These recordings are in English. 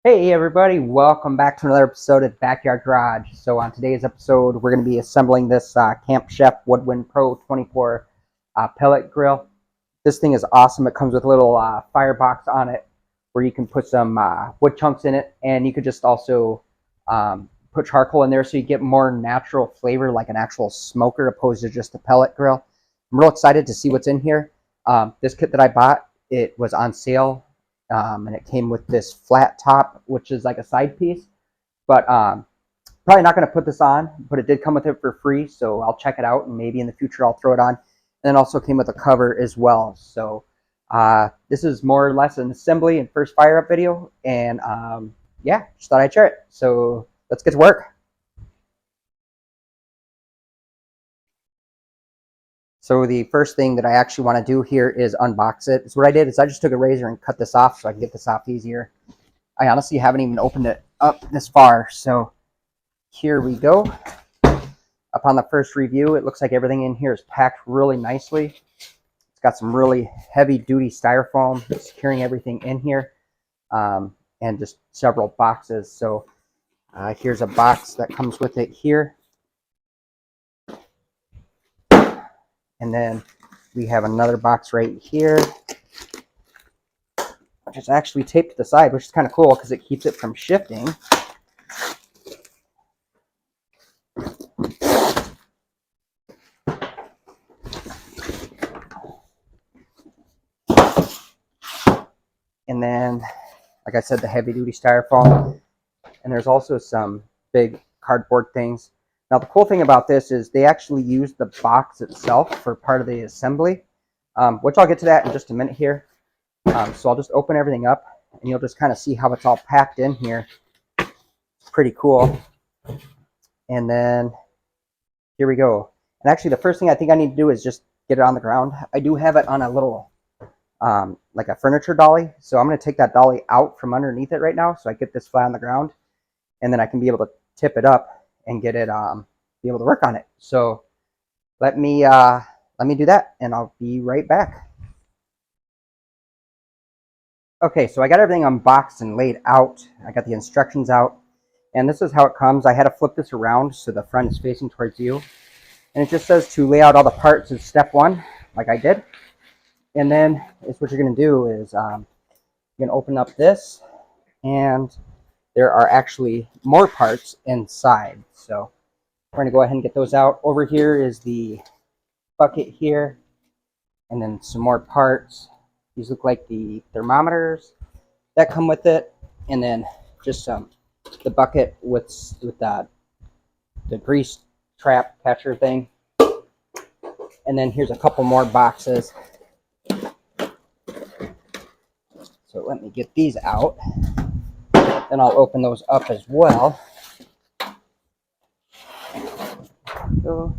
Hey everybody, welcome back to another episode of Backyard Garage. So on today's episode, we're going to be assembling this Camp Chef Woodwind Pro 24 pellet grill. This thing is awesome. It comes with a little firebox on it where you can put some wood chunks in it, and you could just also put charcoal in there so you get more natural flavor like an actual smoker opposed to just a pellet grill. I'm real excited to see what's in here. This kit that I bought, it was on sale, and it came with this flat top, which is like a side piece. But probably not going to put this on, but it did come with it for free, so I'll check it out, and maybe in the future I'll throw it on. And it also came with a cover as well. So this is more or less an assembly and first fire up video, and yeah, just thought I'd share it. So let's get to work. So the first thing that I actually want to do here is unbox it. So what I did is I just took a razor and cut this off so I can get this off easier. I honestly haven't even opened it up this far, so here we go. Upon the first review, it looks like everything in here is packed really nicely. It's got some really heavy-duty styrofoam securing everything in here, and just several boxes. So here's a box that comes with it here. And then we have another box right here, which is actually taped to the side, which is kind of cool because it keeps it from shifting. And then, like I said, the heavy-duty styrofoam. And there's also some big cardboard things. Now, the cool thing about this is they actually use the box itself for part of the assembly, which I'll get to that in just a minute here. So I'll just open everything up, and you'll just kind of see how it's all packed in here. It's pretty cool. And then here we go. And actually, the first thing I think I need to do is just get it on the ground. I do have it on a little, like a furniture dolly. So I'm going to take that dolly out from underneath it right now so I get this flat on the ground. And then I can be able to tip it up and get it, be able to work on it. So let me do that, and I'll be right back. Okay, so I got everything unboxed and laid out. I got the instructions out, and this is how it comes. I had to flip this around so the front is facing towards you. And it just says to lay out all the parts is step one, like I did. And then it's what you're going to do is you're going to open up this, and there are actually more parts inside. So we're going to go ahead and get those out. Over here is the bucket here, and then some more parts. These look like the thermometers that come with it, and then just the bucket with the grease trap catcher thing. And then here's a couple more boxes. So let me get these out. Then I'll open those up as well. Go.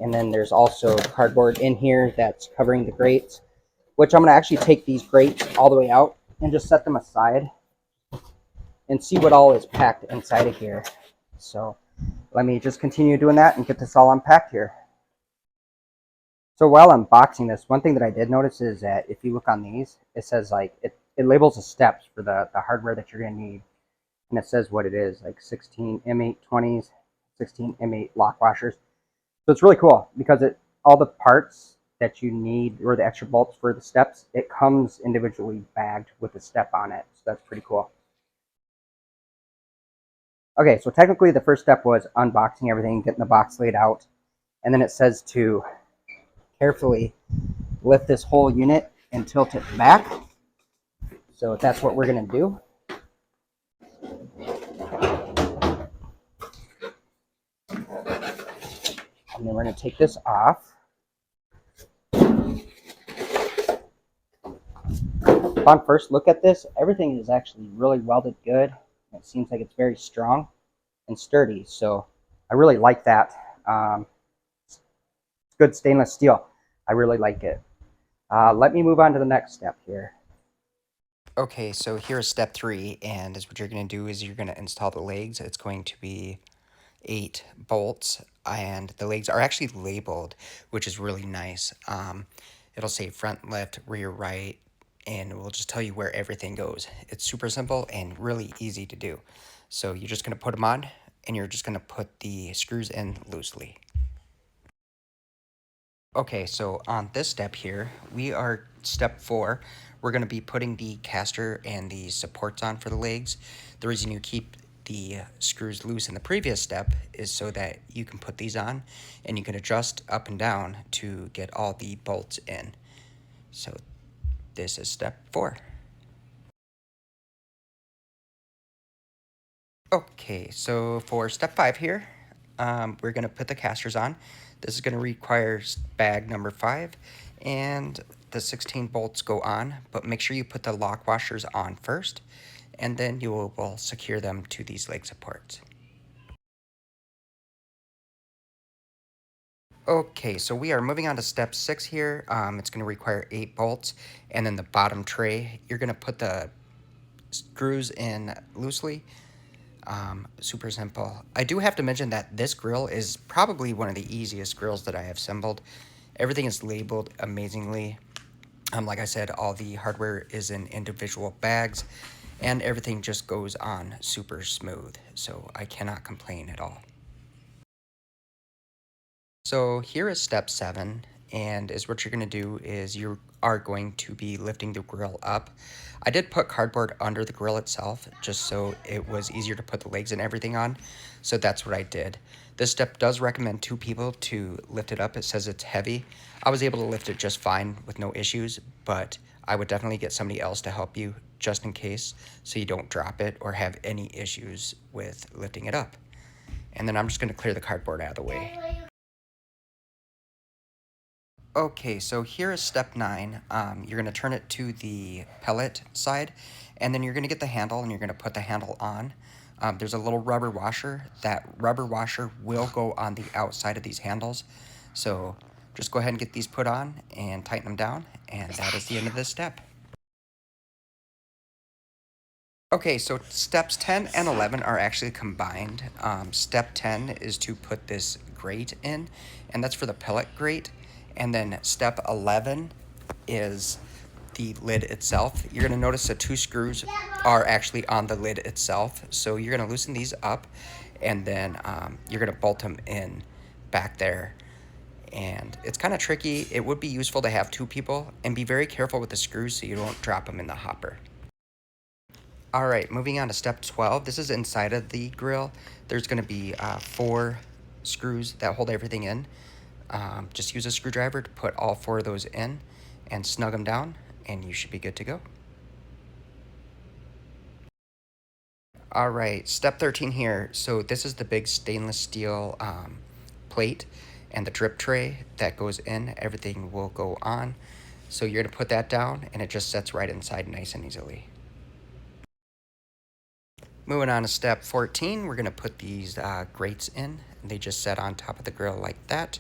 And then there's also cardboard in here that's covering the grates, which I'm going to actually take these grates all the way out and just set them aside and see what all is packed inside of here. So let me just continue doing that and get this all unpacked here. So while unboxing this, one thing that I did notice is that if you look on these, it says like it labels the steps for the hardware that you're going to need. And it says what it is, like 16 M8 20s, 16 M8 lock washers. So it's really cool because all the parts that you need or the extra bolts for the steps, it comes individually bagged with a step on it. So that's pretty cool. Okay, so technically the first step was unboxing everything, getting the box laid out. And then it says to carefully lift this whole unit and tilt it back. So that's what we're going to do. And then we're going to take this off. Upon first look at this, everything is actually really welded good. It seems like it's very strong and sturdy, so I really like that. It's good stainless steel. I really like it. Let me move on to the next step here. Okay, so here's step 3, and what you're going to do is you're going to install the legs. It's going to be 8 bolts, and the legs are actually labeled, which is really nice. It'll say front left, rear right, and it will just tell you where everything goes. It's super simple and really easy to do. So you're just going to put them on, and you're just going to put the screws in loosely. Okay, so on this step here, we are step 4. We're going to be putting the caster and the supports on for the legs. The reason you keep the screws loose in the previous step is so that you can put these on and you can adjust up and down to get all the bolts in. So this is step 4. Okay, so for step 5 here, we're going to put the casters on. This is going to require bag number 5, and the 16 bolts go on, but make sure you put the lock washers on first, and then you will secure them to these leg supports. Okay, so we are moving on to step 6 here. It's going to require 8 bolts, and then the bottom tray, you're going to put the screws in loosely. Super simple. I do have to mention that this grill is probably one of the easiest grills that I have assembled. Everything is labeled amazingly. Like I said, all the hardware is in individual bags, and everything just goes on super smooth, so I cannot complain at all. So here is step 7, and is what you're going to do is you are going to be lifting the grill up. I did put cardboard under the grill itself just so it was easier to put the legs and everything on, so that's what I did. This step does recommend 2 people to lift it up. It says it's heavy. I was able to lift it just fine with no issues, but I would definitely get somebody else to help you just in case so you don't drop it or have any issues with lifting it up. And then I'm just going to clear the cardboard out of the way. Okay, so here is step 9. You're going to turn it to the pellet side, and then you're going to get the handle, and you're going to put the handle on. There's a little rubber washer. That rubber washer will go on the outside of these handles. So just go ahead and get these put on and tighten them down, and that is the end of this step. Okay, so steps 10 and 11 are actually combined. Step 10 is to put this grate in, and that's for the pellet grate. And then step 11 is the lid itself. You're going to notice the 2 screws are actually on the lid itself. So you're going to loosen these up, and then you're going to bolt them in back there. And it's kind of tricky. It would be useful to have 2 people, and be very careful with the screws so you don't drop them in the hopper. All right, moving on to step 12. This is inside of the grill. There's going to be 4 screws that hold everything in. Just use a screwdriver to put all 4 of those in and snug them down, and you should be good to go. All right, step 13 here. So this is the big stainless steel plate and the drip tray that goes in. Everything will go on. So you're going to put that down, and it just sets right inside nice and easily. Moving on to step 14, we're going to put these grates in. They just set on top of the grill like that.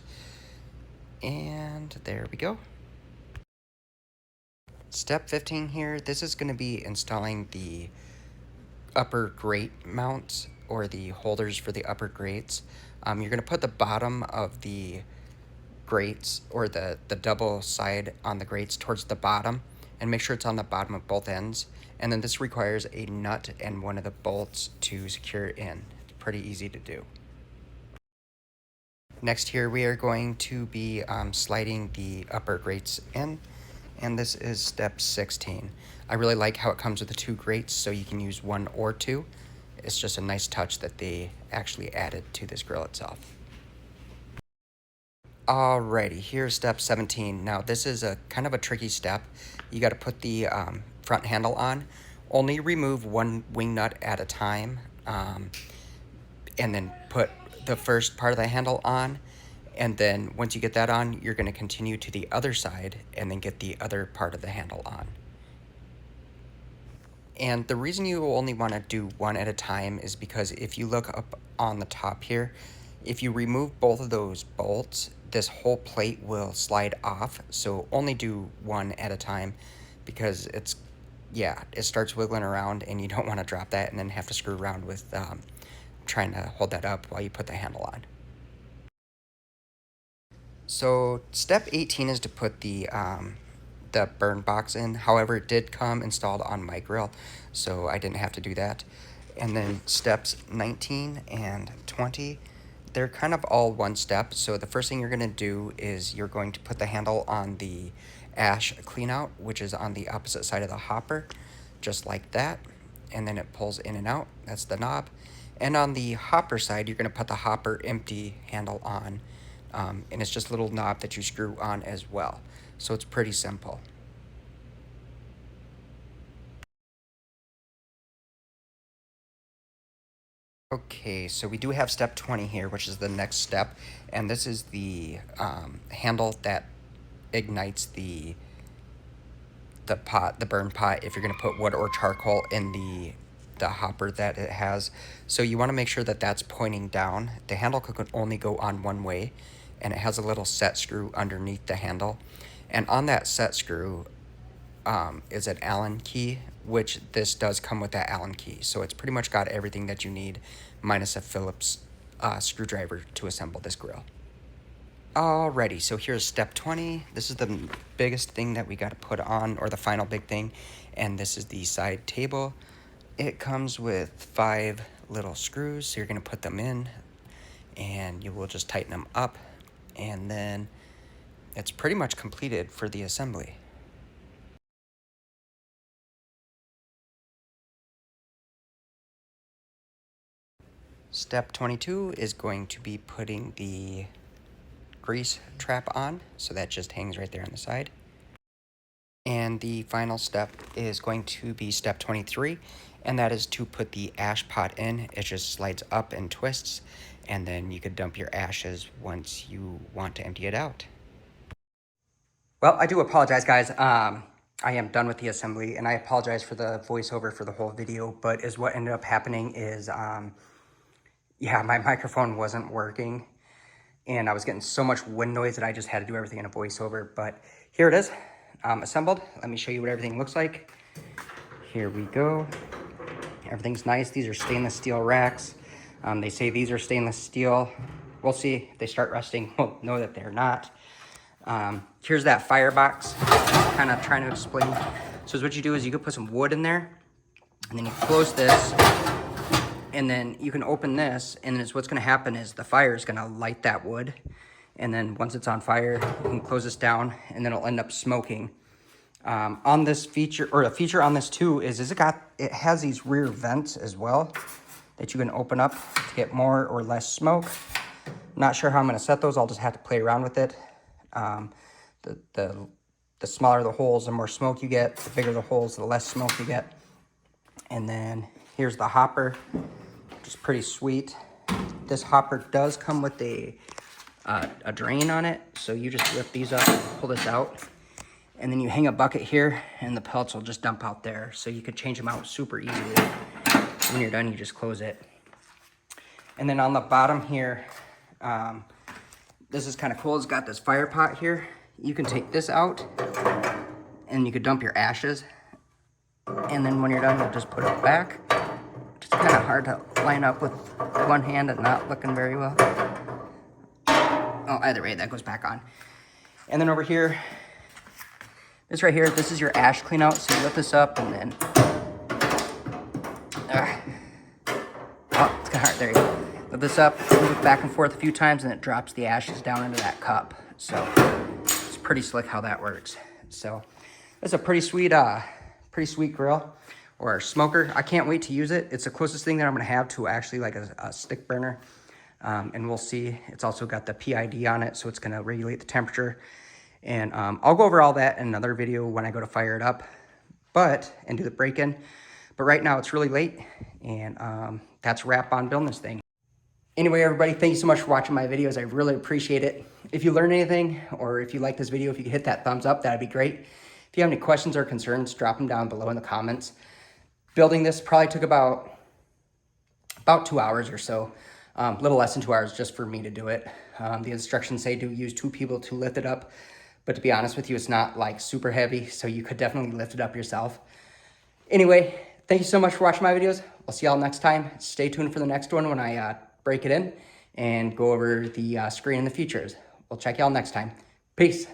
And there we go. Step 15 here, this is going to be installing the upper grate mounts, or the holders for the upper grates. You're going to put the bottom of the grates, or the double side on the grates, towards the bottom, and make sure it's on the bottom of both ends. And then this requires a nut and one of the bolts to secure in. It's pretty easy to do. Next here we are going to be sliding the upper grates in, and this is step 16. I really like how it comes with the 2 grates, so you can use 1 or 2. It's just a nice touch that they actually added to this grill itself. Alrighty, here's step 17. Now this is a kind of a tricky step. You got to put the front handle on. Only remove 1 wing nut at a time, and then put the first part of the handle on. And then once you get that on, you're going to continue to the other side and then get the other part of the handle on. And the reason you only want to do 1 at a time is because if you look up on the top here, if you remove both of those bolts, this whole plate will slide off. So only do 1 at a time, because it starts wiggling around and you don't want to drop that and then have to screw around with trying to hold that up while you put the handle on. So step 18 is to put the the burn box in. However, it did come installed on my grill, so I didn't have to do that. And then steps 19 and 20, they're kind of all one step. So the first thing you're going to do is you're going to put the handle on the ash cleanout, which is on the opposite side of the hopper, just like that. And then it pulls in and out. That's the knob. And on the hopper side, you're going to put the hopper empty handle on. And it's just a little knob that you screw on as well. So it's pretty simple. Okay, so we do have step 20 here, which is the next step. And this is the handle that ignites the burn pot, if you're going to put wood or charcoal in the hopper that it has. So you want to make sure that that's pointing down. The handle could only go on one way, and it has a little set screw underneath the handle. And on that set screw is an Allen key, which this does come with that Allen key. So it's pretty much got everything that you need, minus a Phillips screwdriver to assemble this grill. Alrighty, so here's step 20. This is the biggest thing that we got to put on, or the final big thing, and this is the side table. It comes with 5 little screws, so you're going to put them in, and you will just tighten them up, and then it's pretty much completed for the assembly. Step 22 is going to be putting the grease trap on, so that just hangs right there on the side. And the final step is going to be step 23, and that is to put the ash pot in. It just slides up and twists, and then you could dump your ashes once you want to empty it out. Well, I do apologize, guys. I am done with the assembly, and I apologize for the voiceover for the whole video, but what ended up happening is, yeah, my microphone wasn't working, and I was getting so much wind noise that I just had to do everything in a voiceover. But here it is, assembled. Let me show you what everything looks like. Here we go. Everything's nice. These are stainless steel racks. They say these are stainless steel. We'll see if they start rusting. We'll know that they're not. Here's that firebox, kind of trying to explain. So what you do is you can put some wood in there, and then you close this, and then you can open this, and then what's going to happen is the fire is going to light that wood, and then once it's on fire, you can close this down, and then it'll end up smoking. On this feature, or a feature on this too, is it has these rear vents as well that you can open up to get more or less smoke. I'm not sure how I'm going to set those. I'll just have to play around with it. The smaller the holes, the more smoke you get. The bigger the holes, the less smoke you get. And then here's the hopper, which is pretty sweet. This hopper does come with a drain on it, so you just lift these up and pull this out, and then you hang a bucket here, and the pellets will just dump out there, so you could change them out super easily. When you're done, you just close it. And then on the bottom here, this is kind of cool. It's got this fire pot here. You can take this out, and you could dump your ashes, and then when you're done, you'll just put it back. It's kind of hard to line up with one hand and not looking very well. Oh, either way, that goes back on. And then over here, this right here, this is your ash clean out. So you lift this up, and then, oh, it's kind of hard, there you go. Lift this up, move it back and forth a few times, and it drops the ashes down into that cup. So it's pretty slick how that works. So it's a pretty sweet grill or smoker. I can't wait to use it. It's the closest thing that I'm gonna have to actually like a stick burner. And we'll see. It's also got the PID on it, so it's gonna regulate the temperature. And I'll go over all that in another video when I go to fire it up, and do the break-in. But right now it's really late, and that's a wrap on building this thing. Anyway, everybody, thank you so much for watching my videos. I really appreciate it. If you learned anything, or if you like this video, if you could hit that thumbs up, that'd be great. If you have any questions or concerns, drop them down below in the comments. Building this probably took about 2 hours or so. A little less than 2 hours just for me to do it. The instructions say to use 2 people to lift it up, but to be honest with you, it's not like super heavy, so you could definitely lift it up yourself. Anyway, thank you so much for watching my videos. I'll see y'all next time. Stay tuned for the next one when I break it in and go over the screen and the features. We'll check y'all next time. Peace.